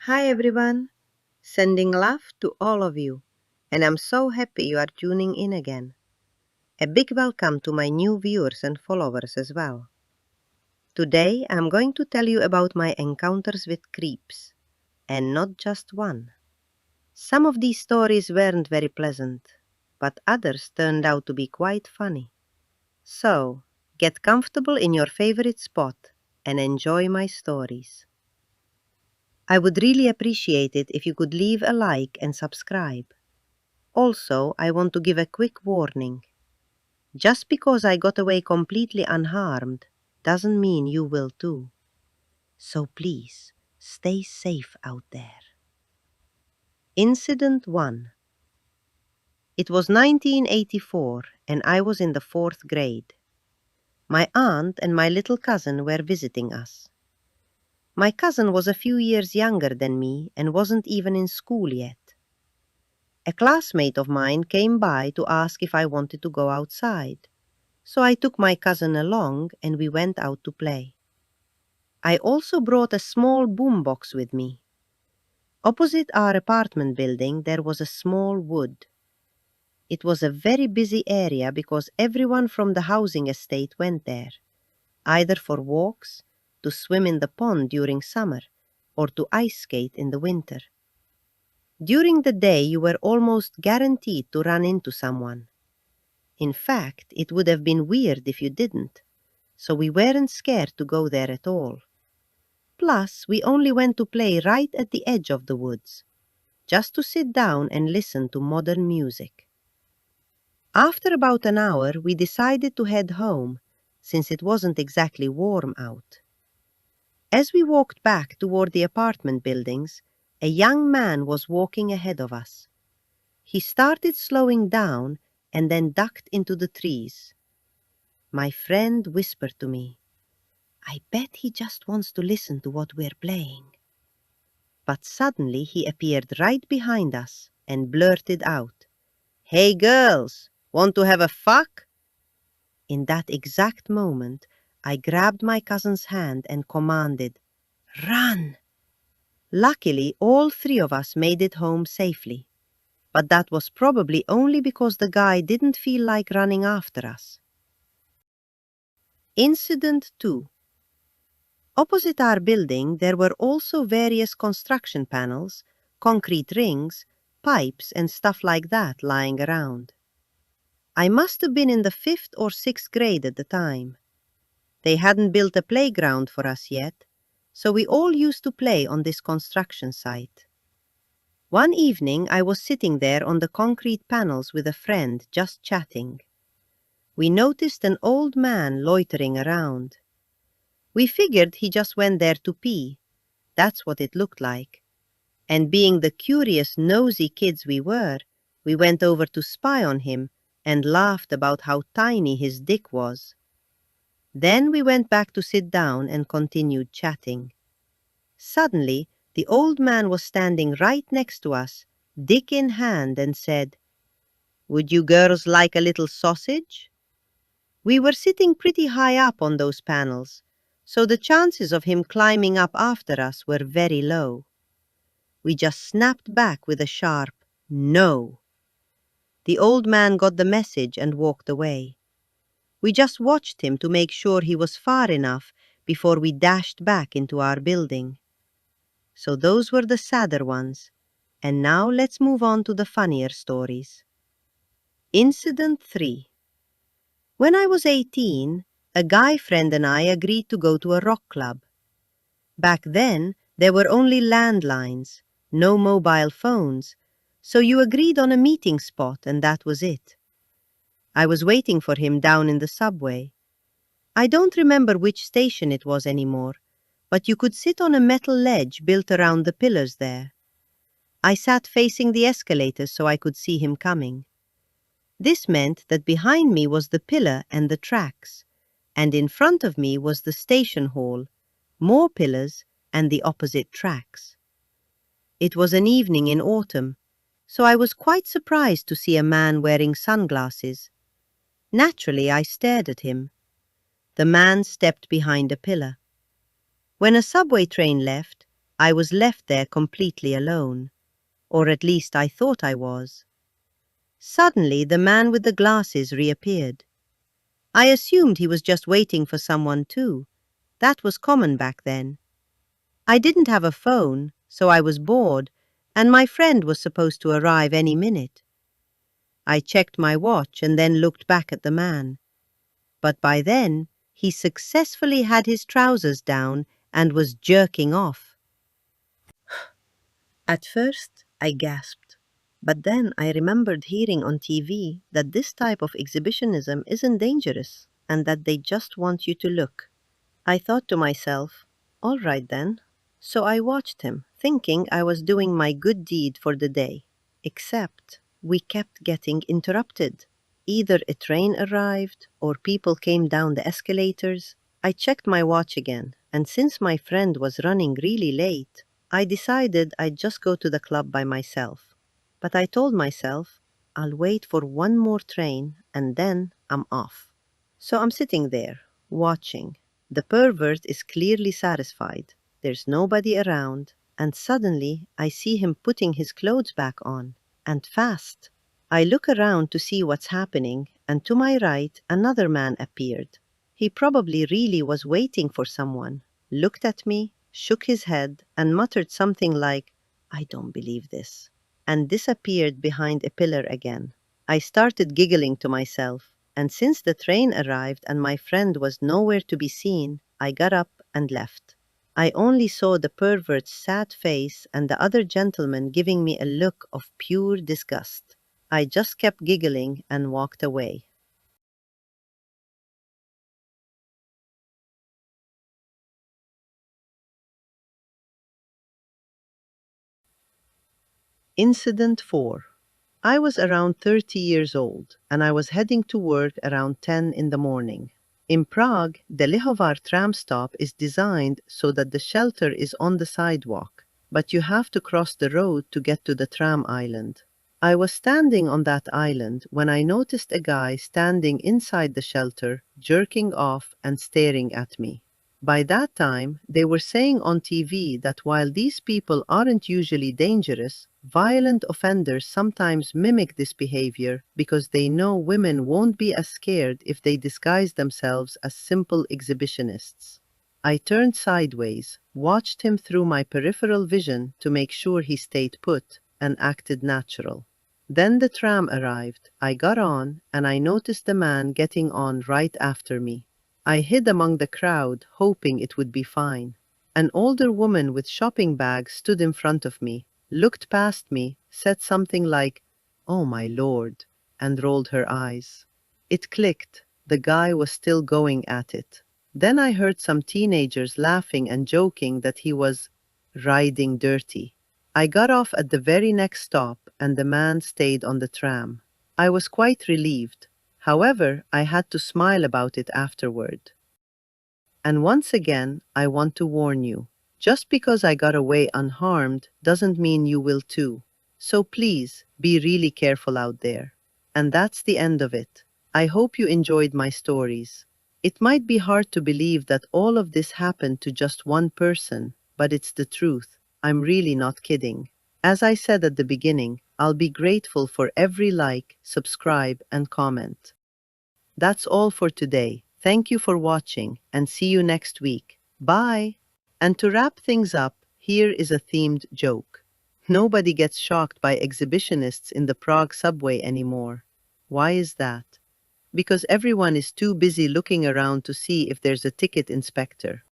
Hi everyone, sending love to all of you, and I'm so happy you are tuning in again. A big welcome to my new viewers and followers as well. Today I'm going to tell you about my encounters with creeps, and not just one. Some of these stories weren't very pleasant, but others turned out to be quite funny. So, get comfortable in your favorite spot and enjoy my stories. I would really appreciate it if you could leave a like and subscribe. Also, I want to give a quick warning. Just because I got away completely unharmed doesn't mean you will too. So please, stay safe out there. Incident 1. It was 1984 and I was in the 4th grade. My aunt and my little cousin were visiting us. My cousin was a few years younger than me and wasn't even in school yet. A classmate of mine came by to ask if I wanted to go outside. So I took my cousin along and we went out to play. I also brought a small boombox with me. Opposite our apartment building there was a small wood. It was a very busy area because everyone from the housing estate went there, either for walks, to swim in the pond during summer, or to ice skate in the winter. During the day you were almost guaranteed to run into someone. In fact, it would have been weird if you didn't. So we weren't scared to go there at all. Plus, we only went to play right at the edge of the woods, just to sit down and listen to modern music. After about an hour, we decided to head home, since it wasn't exactly warm out. As we walked back toward the apartment buildings, a young man was walking ahead of us. He started slowing down and then ducked into the trees. My friend whispered to me, "I bet he just wants to listen to what we're playing." But suddenly he appeared right behind us and blurted out, "Hey girls, want to have a fuck?" In that exact moment, I grabbed my cousin's hand and commanded, "Run!" Luckily, all three of us made it home safely. But that was probably only because the guy didn't feel like running after us. Incident 2. Opposite our building there were also various construction panels, concrete rings, pipes and stuff like that lying around. I must have been in the 5th or 6th grade at the time. They hadn't built a playground for us yet, so we all used to play on this construction site. One evening I was sitting there on the concrete panels with a friend just chatting. We noticed an old man loitering around. We figured he just went there to pee. That's what it looked like. And being the curious, nosy kids we were, we went over to spy on him and laughed about how tiny his dick was. Then we went back to sit down and continued chatting. Suddenly, the old man was standing right next to us, dick in hand, and said, "Would you girls like a little sausage?" We were sitting pretty high up on those panels, so the chances of him climbing up after us were very low. We just snapped back with a sharp "No." The old man got the message and walked away. We just watched him to make sure he was far enough before we dashed back into our building. So those were the sadder ones, and now let's move on to the funnier stories. Incident 3. When I was 18, a guy friend and I agreed to go to a rock club. Back then, there were only landlines, no mobile phones, so you agreed on a meeting spot and that was it. I was waiting for him down in the subway. I don't remember which station it was anymore, but you could sit on a metal ledge built around the pillars there. I sat facing the escalators so I could see him coming. This meant that behind me was the pillar and the tracks, and in front of me was the station hall, more pillars, and the opposite tracks. It was an evening in autumn, so I was quite surprised to see a man wearing sunglasses. Naturally, I stared at him. The man stepped behind a pillar. When a subway train left, I was left there completely alone, or at least I thought I was. Suddenly, the man with the glasses reappeared. I assumed he was just waiting for someone too. That was common back then. I didn't have a phone, so I was bored, and my friend was supposed to arrive any minute. I checked my watch and then looked back at the man. But by then, he successfully had his trousers down and was jerking off. At first, I gasped. But then I remembered hearing on TV that this type of exhibitionism isn't dangerous and that they just want you to look. I thought to myself, all right then. So I watched him, thinking I was doing my good deed for the day. Except we kept getting interrupted. Either a train arrived or people came down the escalators. I checked my watch again, and since my friend was running really late, I decided I'd just go to the club by myself. But I told myself, I'll wait for one more train and then I'm off. So I'm sitting there, watching. The pervert is clearly satisfied. There's nobody around, and suddenly I see him putting his clothes back on, and fast. I look around to see what's happening, and to my right, another man appeared. He probably really was waiting for someone, looked at me, shook his head, and muttered something like, I don't believe this, and disappeared behind a pillar again. I started giggling to myself, and since the train arrived and my friend was nowhere to be seen, I got up and left. I only saw the pervert's sad face and the other gentleman giving me a look of pure disgust. I just kept giggling and walked away. Incident 4. I was around 30 years old, and I was heading to work around 10 in the morning. In Prague, the Lihovar tram stop is designed so that the shelter is on the sidewalk, but you have to cross the road to get to the tram island. I was standing on that island when I noticed a guy standing inside the shelter, jerking off and staring at me. By that time, they were saying on TV that while these people aren't usually dangerous, violent offenders sometimes mimic this behavior because they know women won't be as scared if they disguise themselves as simple exhibitionists. I turned sideways, watched him through my peripheral vision to make sure he stayed put, and acted natural. Then the tram arrived, I got on, and I noticed the man getting on right after me. I hid among the crowd, hoping it would be fine. An older woman with shopping bags stood in front of me, looked past me, said something like, "Oh my lord," and rolled her eyes. It clicked. The guy was still going at it. Then I heard some teenagers laughing and joking that he was riding dirty. I got off at the very next stop and the man stayed on the tram. I was quite relieved. However, I had to smile about it afterward. And once again, I want to warn you. Just because I got away unharmed doesn't mean you will too. So please, be really careful out there. And that's the end of it. I hope you enjoyed my stories. It might be hard to believe that all of this happened to just one person, but it's the truth. I'm really not kidding. As I said at the beginning, I'll be grateful for every like, subscribe, and comment. That's all for today. Thank you for watching and see you next week. Bye! And to wrap things up, here is a themed joke. Nobody gets shocked by exhibitionists in the Prague subway anymore. Why is that? Because everyone is too busy looking around to see if there's a ticket inspector.